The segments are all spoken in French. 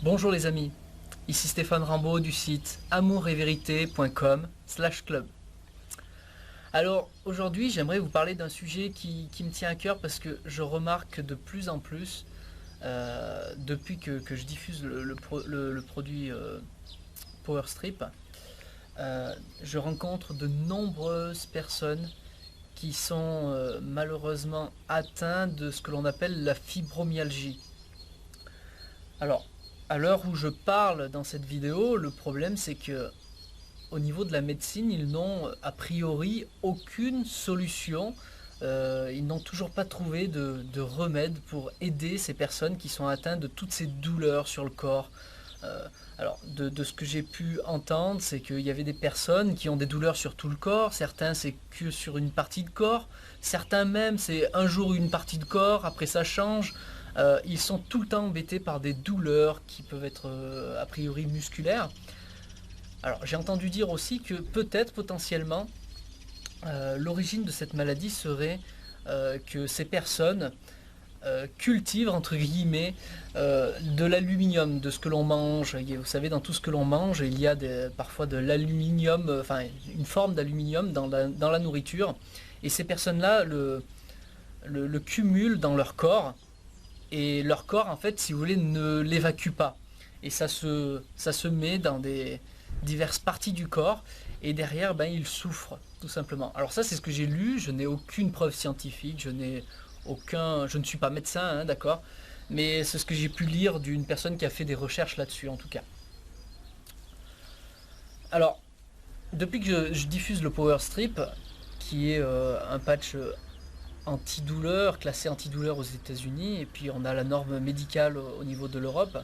Bonjour les amis, ici Stéphane Rambaud du site amouretvérité.com/club. Alors aujourd'hui j'aimerais vous parler d'un sujet qui me tient à cœur parce que je remarque de plus en plus, depuis que je diffuse le produit Power Strip, je rencontre de nombreuses personnes qui sont malheureusement atteintes de ce que l'on appelle la fibromyalgie. Alors, à l'heure où je parle dans cette vidéo, le problème c'est que au niveau de la médecine, ils n'ont a priori aucune solution. Ils n'ont toujours pas trouvé de remède pour aider ces personnes qui sont atteintes de toutes ces douleurs sur le corps. Euh, alors, de ce que j'ai pu entendre, c'est qu'il y avait des personnes qui ont des douleurs sur tout le corps. Certains, c'est que sur une partie de corps. Certains même, c'est un jour une partie de corps, après ça change. Ils sont tout le temps embêtés par des douleurs qui peuvent être a priori musculaires. Alors j'ai entendu dire aussi que peut-être potentiellement l'origine de cette maladie serait que ces personnes cultivent entre guillemets de l'aluminium, de ce que l'on mange. Vous savez, dans tout ce que l'on mange, il y a parfois de l'aluminium, enfin une forme d'aluminium dans la nourriture. Et ces personnes-là le cumulent dans leur corps. Et leur corps, en fait, si vous voulez, ne l'évacue pas. Et ça se met dans des diverses parties du corps. Et derrière, ben, ils souffrent, tout simplement. Alors ça, c'est ce que j'ai lu. Je n'ai aucune preuve scientifique. Je ne suis pas médecin, hein, d'accord. Mais c'est ce que j'ai pu lire d'une personne qui a fait des recherches là-dessus, en tout cas. Alors, depuis que je diffuse le Power Strip, qui est un patch antidouleur, classé antidouleur aux États-Unis, et puis on a la norme médicale au niveau de l'Europe.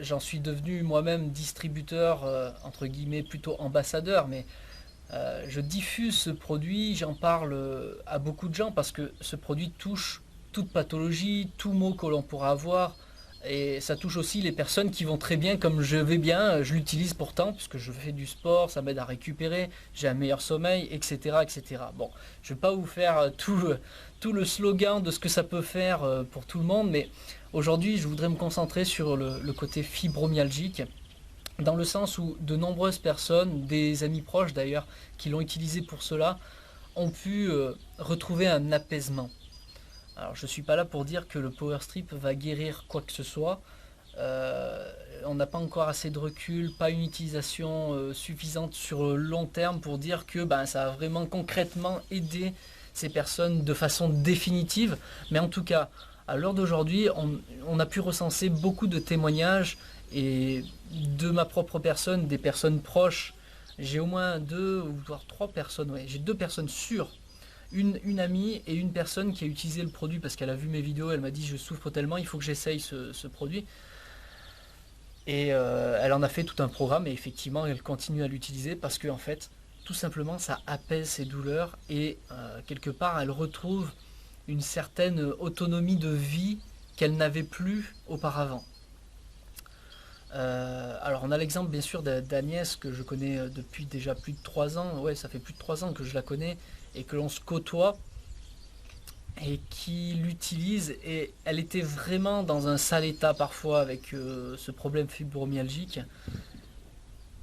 J'en suis devenu moi-même distributeur, entre guillemets plutôt ambassadeur, mais je diffuse ce produit, j'en parle à beaucoup de gens parce que ce produit touche toute pathologie, tout mot que l'on pourra avoir. Et ça touche aussi les personnes qui vont très bien comme je vais bien, je l'utilise pourtant puisque je fais du sport, ça m'aide à récupérer, j'ai un meilleur sommeil, etc. etc. Bon, je ne vais pas vous faire tout le slogan de ce que ça peut faire pour tout le monde, mais aujourd'hui je voudrais me concentrer sur le côté fibromyalgique, dans le sens où de nombreuses personnes, des amis proches d'ailleurs, qui l'ont utilisé pour cela, ont pu retrouver un apaisement. Alors je suis pas là pour dire que le Power Strip va guérir quoi que ce soit. On n'a pas encore assez de recul, pas une utilisation suffisante sur le long terme pour dire que ben, ça a vraiment concrètement aidé ces personnes de façon définitive. Mais en tout cas, à l'heure d'aujourd'hui, on a pu recenser beaucoup de témoignages et de ma propre personne, des personnes proches. J'ai au moins deux ou voire trois personnes, ouais, j'ai deux personnes sûres, une amie et une personne qui a utilisé le produit parce qu'elle a vu mes vidéos, elle m'a dit je souffre tellement, il faut que j'essaye ce produit. Et elle en a fait tout un programme et effectivement elle continue à l'utiliser parce que en fait tout simplement ça apaise ses douleurs et quelque part elle retrouve une certaine autonomie de vie qu'elle n'avait plus auparavant. Alors on a l'exemple bien sûr d'Agnès que je connais depuis déjà plus de 3 ans, ouais ça fait plus de 3 ans que je la connais et que l'on se côtoie et qui l'utilise et elle était vraiment dans un sale état parfois avec ce problème fibromyalgique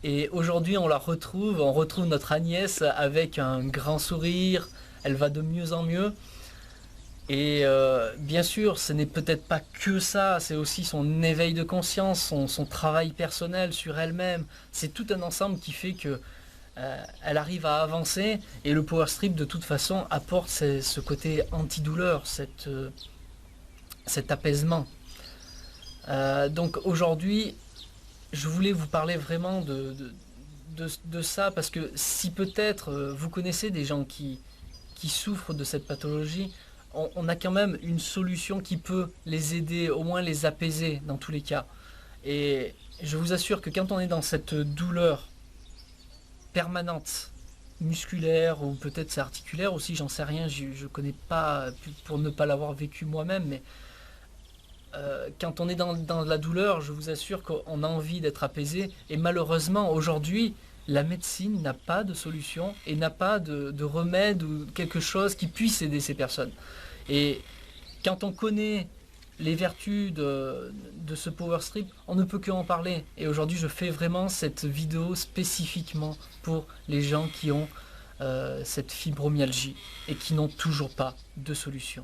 et aujourd'hui on retrouve notre Agnès avec un grand sourire, elle va de mieux en mieux et bien sûr ce n'est peut-être pas que ça, c'est aussi son éveil de conscience, son travail personnel sur elle-même, c'est tout un ensemble qui fait que elle arrive à avancer et le Power Strip de toute façon apporte ce côté antidouleur, cet apaisement. Donc aujourd'hui, je voulais vous parler vraiment de ça parce que si peut-être vous connaissez des gens qui souffrent de cette pathologie, on a quand même une solution qui peut les aider, au moins les apaiser dans tous les cas. Et je vous assure que quand on est dans cette douleur permanente, musculaire ou peut-être c'est articulaire aussi, j'en sais rien, je connais pas pour ne pas l'avoir vécu moi-même, mais quand on est dans la douleur, je vous assure qu'on a envie d'être apaisé et malheureusement aujourd'hui, la médecine n'a pas de solution et n'a pas de remède ou quelque chose qui puisse aider ces personnes. Et quand on connaît les vertus de ce power strip, on ne peut que en parler. Et aujourd'hui, je fais vraiment cette vidéo spécifiquement pour les gens qui ont cette fibromyalgie et qui n'ont toujours pas de solution.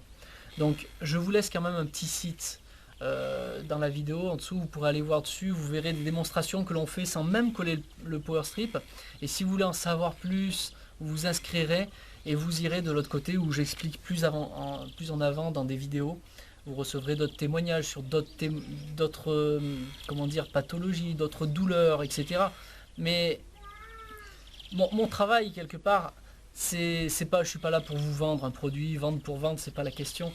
Donc, je vous laisse quand même un petit site dans la vidéo. En dessous, vous pourrez aller voir dessus. Vous verrez des démonstrations que l'on fait sans même coller le power strip. Et si vous voulez en savoir plus, vous vous inscrirez et vous irez de l'autre côté où j'explique plus en avant dans des vidéos. Vous recevrez d'autres témoignages sur d'autres comment dire, pathologies, d'autres douleurs, etc. Mais mon travail, quelque part, c'est pas, je suis pas là pour vous vendre un produit, vendre pour vendre, c'est pas la question.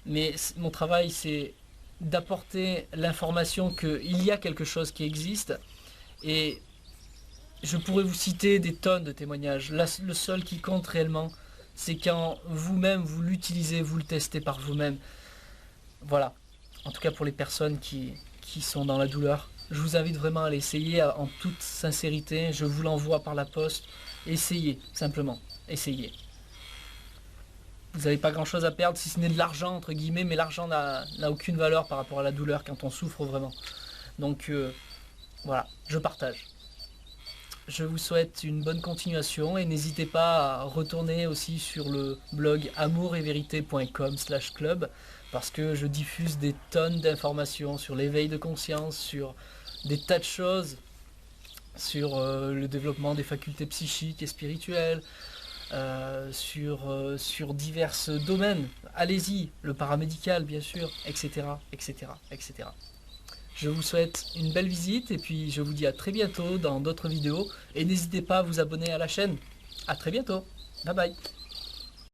Mais mon travail, c'est d'apporter l'information qu'il y a quelque chose qui existe. Et je pourrais vous citer des tonnes de témoignages. Là, le seul qui compte réellement, c'est quand vous-même, vous l'utilisez, vous le testez par vous-même. Voilà, en tout cas pour les personnes qui sont dans la douleur, je vous invite vraiment à l'essayer en toute sincérité. Je vous l'envoie par la poste. Essayez, simplement, essayez. Vous n'avez pas grand chose à perdre si ce n'est de l'argent entre guillemets, mais l'argent n'a aucune valeur par rapport à la douleur quand on souffre vraiment. Donc voilà, je partage. Je vous souhaite une bonne continuation et n'hésitez pas à retourner aussi sur le blog amouretvérité.com/club parce que je diffuse des tonnes d'informations sur l'éveil de conscience, sur des tas de choses, sur le développement des facultés psychiques et spirituelles, sur divers domaines. Allez-y, le paramédical bien sûr, etc., etc., etc. Je vous souhaite une belle visite et puis je vous dis à très bientôt dans d'autres vidéos et n'hésitez pas à vous abonner à la chaîne. A très bientôt. Bye bye.